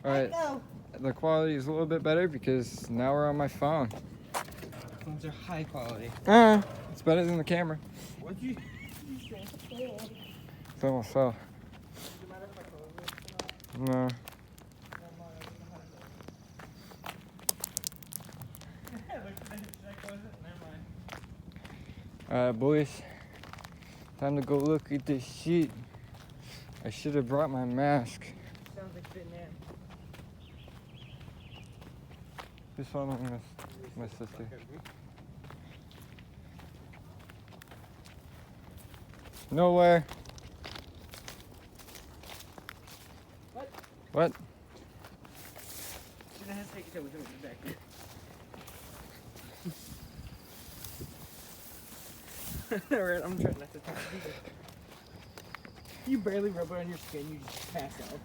Alright, the quality is a little bit better because now we're on my phone. Phones are high quality. It's better than the camera. What'd you It's almost fell. No. Alright, boys. Time to go look at this shit. I should have brought my mask. Sounds like fitting in. Who's following us? My sister. Nowhere. What? What? Should I have to take it till we come back? Alright, I'm trying not to touch it either. You barely rub it on your skin, you just pass out.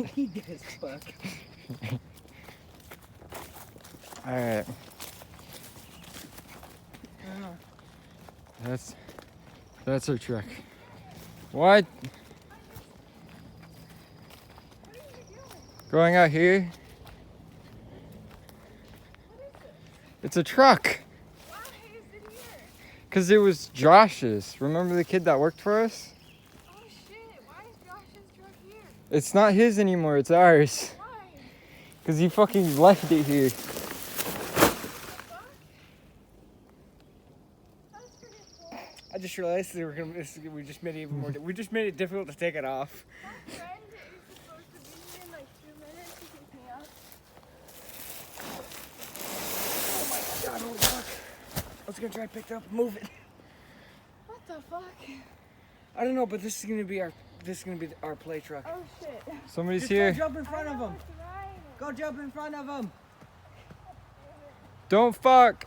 He did as fuck. Alright. Oh. That's our truck. What? Going out here? It's a truck. Why is it here? Because it was Josh's. Remember the kid that worked for us? Oh shit, why is Josh's truck here? It's not his anymore, it's ours. Why? Because he fucking left it here. I just realized that we just made it even more. We just made it difficult to take it off. My friend is supposed to be here in like 2 minutes to pick me up. Oh my god, holy fuck. I was gonna try to pick it up and move it. What the fuck? I don't know, but this is gonna be our play truck. Oh shit. Somebody's Just here. go jump in front of him. What's right? Go jump in front of him. Don't fuck.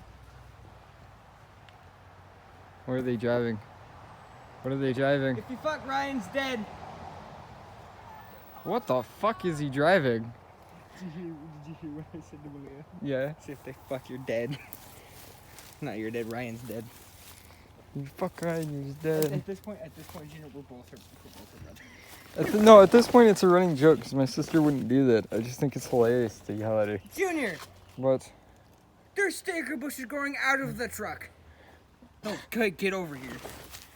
Where are they driving? What are they driving? If you fuck, Ryan's dead. What the fuck is he driving? Did you hear what I said to Malia? Yeah. See if they fuck, you're dead. Not you're dead, Ryan's dead. You fuck Ryan, he's dead. At this point, Gina, we're both her brothers. No, at this point it's a running joke because my sister wouldn't do that. I just think it's hilarious to yell at her. Junior, What? there's sticker bushes growing out of the truck. No, get over here.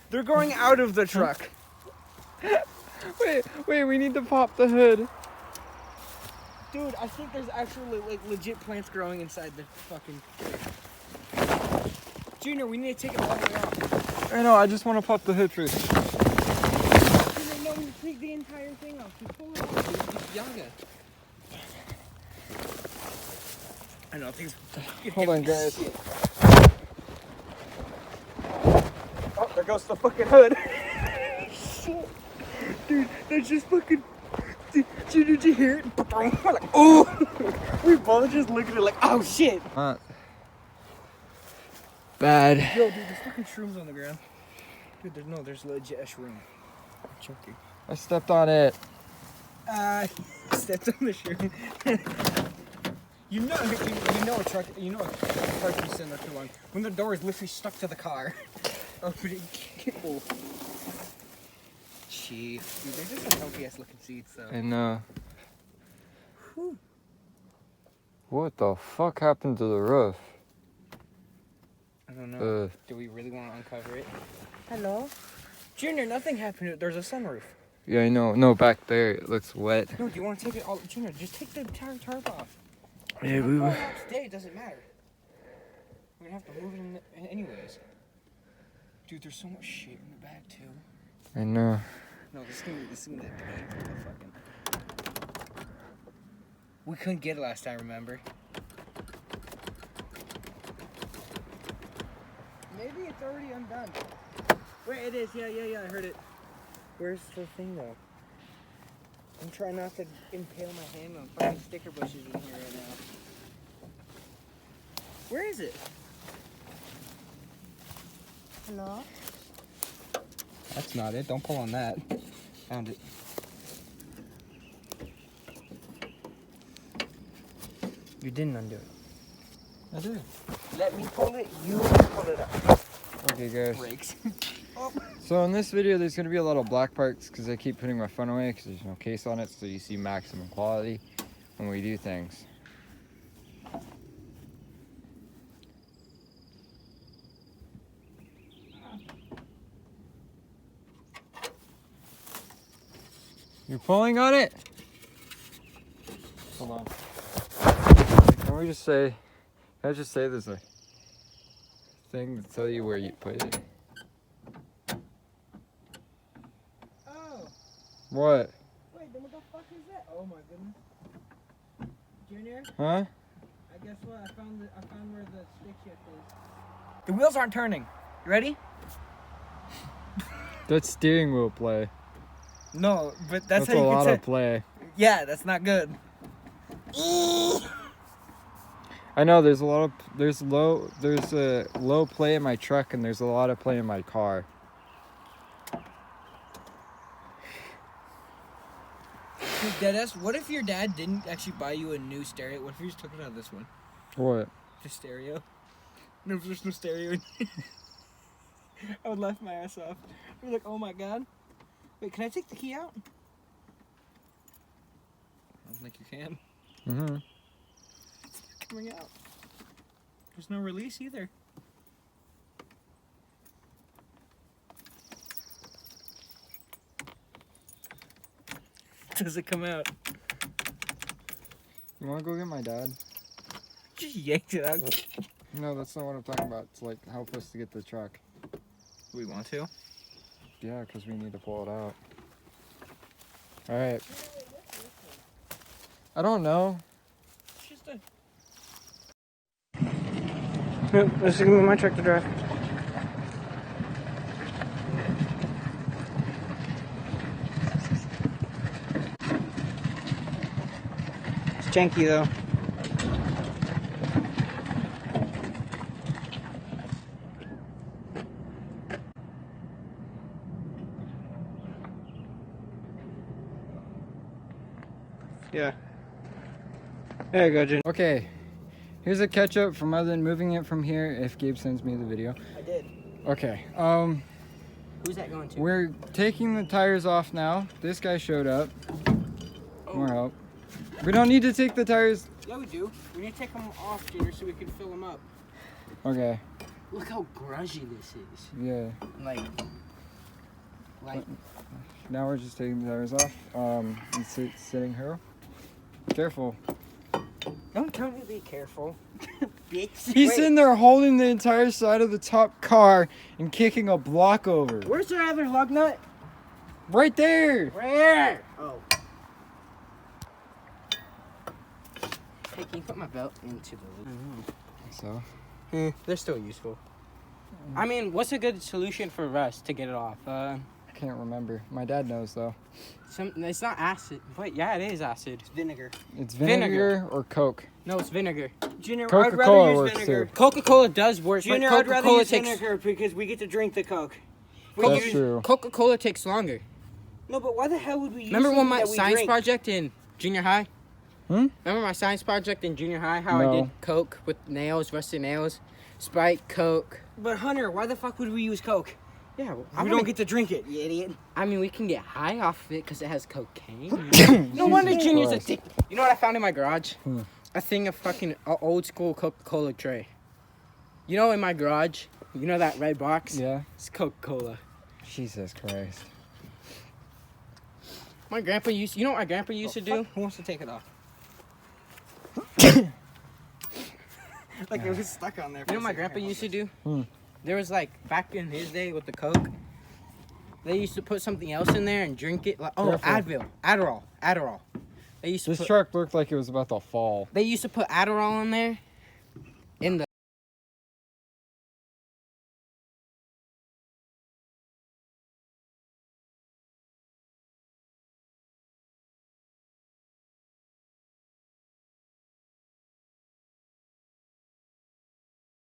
They're growing out of the truck. Wait, we need to pop the hood. Dude, I think there's actually like legit plants growing inside the fucking... Junior, we need to take it all the way off. I know, I just want to pop the hood first. Junior, no, we take the entire thing off. Just pull it off, dude. Just Yaga. I know, things... Hold on, guys. Oh, there goes the fucking hood. Dude, that's just fucking... Did you hear it? We're like, oh! We both just looked at it like, oh shit! Bad. Yo, dude, there's fucking shrooms on the ground. Dude, there's legit a shroom. I'm choking. I stepped on it. Stepped on the shroom. You know a truck you similar to one when the door is literally stuck to the car. Opening. Oh. Chief. Dude, they're just some healthy ass looking seats though. And Whew. what the fuck happened to the roof? I don't know. Do we really want to uncover it? Hello? Junior, nothing happened to it. There's a sunroof. Yeah, I know. No, back there it looks wet. No, do you want to take it all? Junior, just take the entire tarp off. Yeah, we will. Today it doesn't matter. We're gonna have to move it in anyways. Dude, there's so much shit in the bag too. I know. No, this is gonna be the pain for the fucking. We couldn't get it last time, remember? Maybe it's already undone. Wait, it is. Yeah, I heard it. Where's the thing though? I'm trying not to impale my hand on fucking sticker bushes in here right now. Where is it? Hello? That's not it. Don't pull on that. Found it. You didn't undo it. I did. Let me pull it. You pull it up. Okay, guys. Brakes. Oh. So in this video, there's gonna be a lot of black parts because I keep putting my phone away because there's no case on it, so you see maximum quality when we do things. You're pulling on it? Hold on. Can we just say, can I just say there's a thing to tell you where you put it? Oh, What? wait, then what the fuck is that? Oh my goodness. Junior, Huh? I guess what? I found where the stick shift is. The wheels aren't turning. You ready? That's steering wheel play. No, but That's how a you lot can of play. Yeah, that's not good. I know there's a low play in my truck and there's a lot of play in my car. Deadass, what if your dad didn't actually buy you a new stereo? What if he just took it out of this one? What? The stereo? No, if there's no stereo in here. I would laugh my ass off. I'd be like, oh my god. Wait, can I take the key out? I don't think you can. Mm-hmm. It's not coming out. There's no release either. Does it come out? You wanna go get my dad? Just yanked it out. No, that's not what I'm talking about. It's like help us to get the truck. Do we want to? Yeah, because we need to pull it out. Alright. I don't know. It's just a... This is gonna be my truck to drive. It's janky though. Yeah. There you go, Jen. Okay. Here's a catch up from other than moving it from here if Gabe sends me the video. I did. Okay. Who's that going to? We're taking the tires off now. This guy showed up. More help. We don't need to take the tires. Yeah, we do. We need to take them off, Junior, so we can fill them up. Okay. Look how grungy this is. Yeah. Like. Now we're just taking the tires off. And sitting here. Careful. Don't tell me to be careful. Bitch. He's Wait, sitting there holding the entire side of the top car and kicking a block over. where's the other lug nut? Right there. Where? Oh. Hey, can you put my belt into the loop? So? They're still useful. I mean, what's a good solution for rust to get it off? I can't remember. My dad knows though. It's not acid. Wait, yeah, it is acid. It's vinegar. It's vinegar or Coke. No, it's vinegar. Junior, Coca-Cola I'd rather use works vinegar. too. Coca-Cola does work, Junior, but I'd rather Coca-Cola use takes vinegar because we get to drink the Coke. That's true. Coca-Cola takes longer. No, but why the hell would we use Remember when something my that we science drink? project in junior high? Hmm? Remember my science project in junior high? How I No. did Coke with nails, rusty nails, Sprite, Coke. But Hunter, why the fuck would we use Coke? Yeah, well, We don't get to drink it, you idiot. I mean, we can get high off of it because it has cocaine. No wonder Jesus Junior's Christ. addicted. You know what I found in my garage? Hmm. A thing of fucking old school Coca-Cola tray. You know, in my garage, you know that red box? Yeah. It's Coca-Cola. Jesus Christ. My grandpa you know what my grandpa used to do? Who wants to take it off? Like it was stuck on there. You know what my grandpa used to do? Hmm. There was like, back in his day with the Coke, they used to put something else in there and drink it. Like, oh, Careful. Adderall. They used to This put, truck looked like it was about to fall. They used to put Adderall in there. In the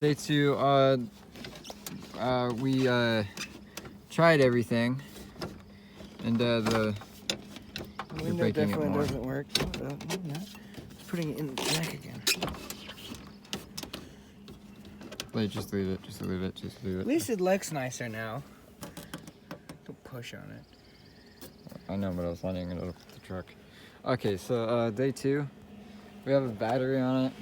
Day two, we tried everything, and the you're breaking it more. doesn't work. Putting it in the jack again. Like, just leave it. Just leave it. Just leave At it. least it looks nicer now. push on it. I know, but I was lining it up with the truck. Okay, so day 2, we have a battery on it.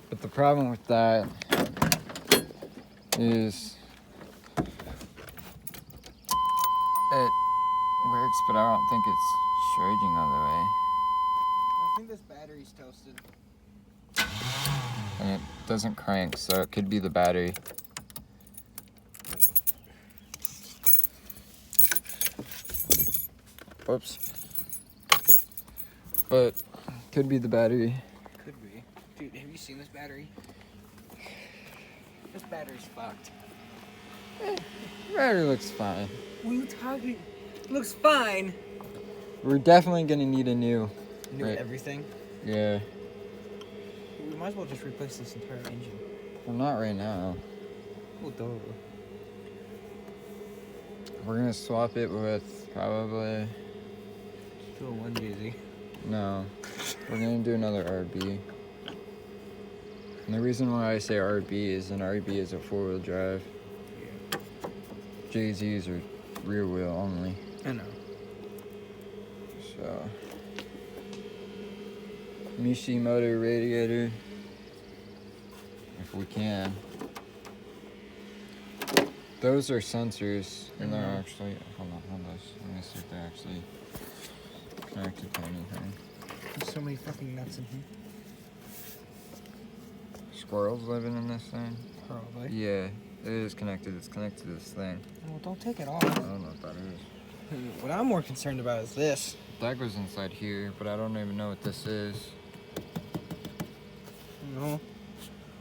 But the problem with that is it works, but I don't think it's charging all the way. I think this battery's toasted. And it doesn't crank, so it could be the battery. Whoops. But could be the battery. Could be. Dude, have you seen this battery? This battery's fucked. Battery looks fine. What are you talking? Looks fine. We're definitely gonna need a new. New Right. everything. Yeah. We might as well just replace this entire engine. Well, not right now. Well, duh. We're gonna swap it with probably. Do a 1JZ. No. We're gonna do another RB. And the reason why I say RB is an RB is a 4-wheel drive. Yeah. JZs are rear wheel only. I know. So. Mishi motor radiator. If we can. Those are sensors, and they're actually. Hold this. Let me see if they're actually connected to anything. There's so many fucking nuts in here. Squirrels living in this thing? Probably. Yeah, it is connected. It's connected to this thing. Well, don't take it off. I don't know what that is. What I'm more concerned about is this. That goes inside here, but I don't even know what this is. No. I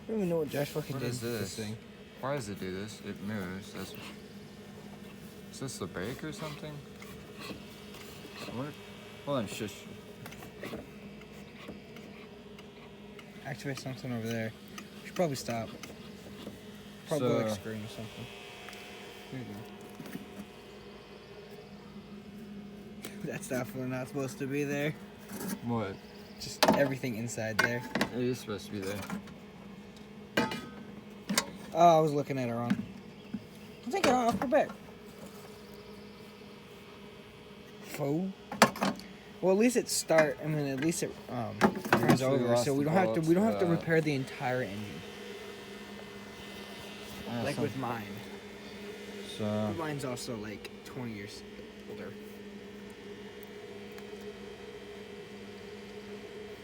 don't even know what Josh fucking What did is with this? thing. Why does it do this? It moves. Is this the brake or something? Hold on, shush. Activate something over there. We should probably stop. Probably So- like screen or something. There you go. That's definitely not supposed to be there. What? Just everything inside there. It is supposed to be there. Oh, I was looking at it wrong. Don't take it off. Go back. Fool. Well, at least it start. I mean, at least it turns So we over, lost so we the don't have to. We don't bolts have to for that. repair the entire engine like with mine. So But mine's also like 20 years older.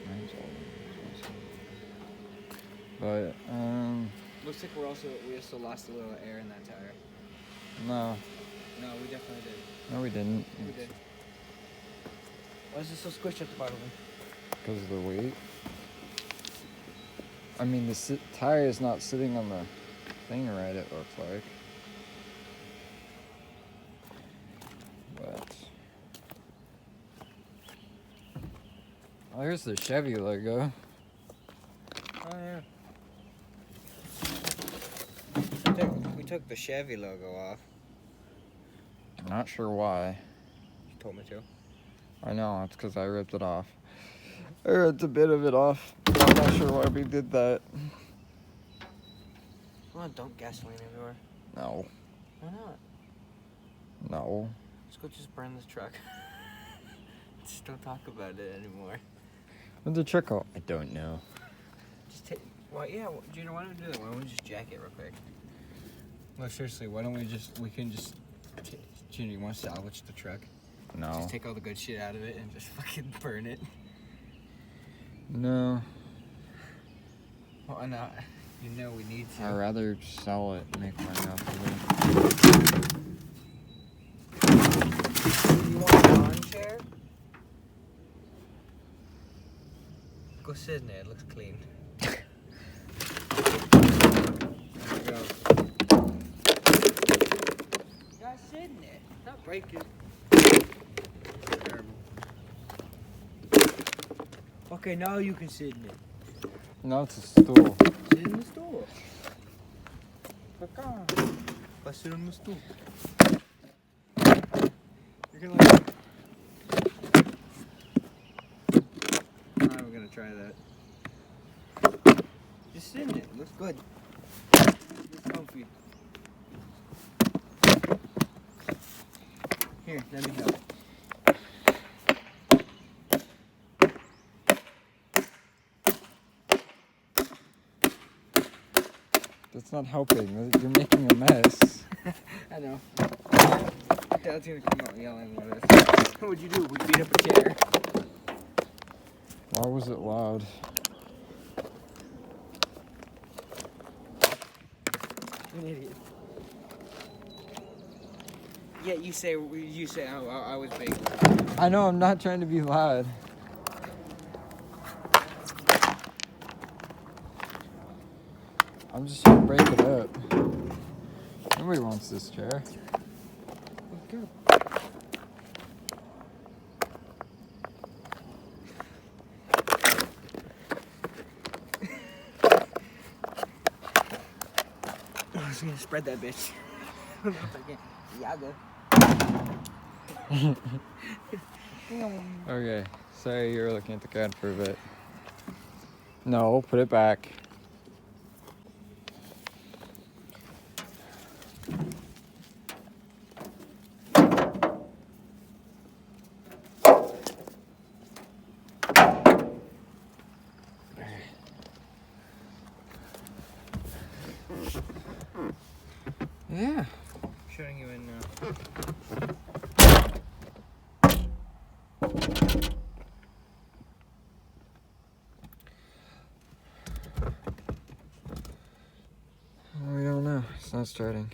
mine's older. But Looks like we also lost a little air in that tire. no, No, we definitely did. no, we didn't. We did. Why is it so squished at the bottom? Because of the weight. I mean, the tire is not sitting on the thing right, it looks like. But. Oh, here's the Chevy logo. Oh yeah. We took the Chevy logo off. I'm not sure why. You told me to. I know, it's because I ripped it off. I ripped a bit of it off. I'm not sure why we did that. Come on, dump gasoline everywhere. No. Why not? No. Let's go just burn this truck. Just don't talk about it anymore. What's the trick? I don't know. Just take. Well, yeah, Junior, why don't we do that? Why don't we just jack it real quick? No, seriously, why don't we can just. Junior, you want to salvage the truck? No. Just take all the good shit out of it and just fucking burn it. No. Why not? You know we need to. I'd rather sell it and make money off of You want a lawn chair? Go sit in it. It looks clean. There you go. You gotta sit in it. Not break it. Terrible. Okay, now you can sit in it. it. No, it's a stool. Sit in the stool. Go sit on the stool. You're gonna like. Alright, we're gonna try that. Just sit in it. Looks good. It's comfy. Here, let me help. That's not helping. You're making a mess. I know. Dad's gonna come out yelling at us. What'd you do? We beat up a chair. Why was it loud? An idiot. Yeah, you say I was big. I know, I'm not trying to be loud. I'm just trying to break it up. Nobody wants this chair. Good. I was gonna spread that bitch. I don't know if I can. Yeah, Okay, sorry you were looking at the card for a bit. No, put it back. Yeah. shutting you in now. We don't know. It's not starting.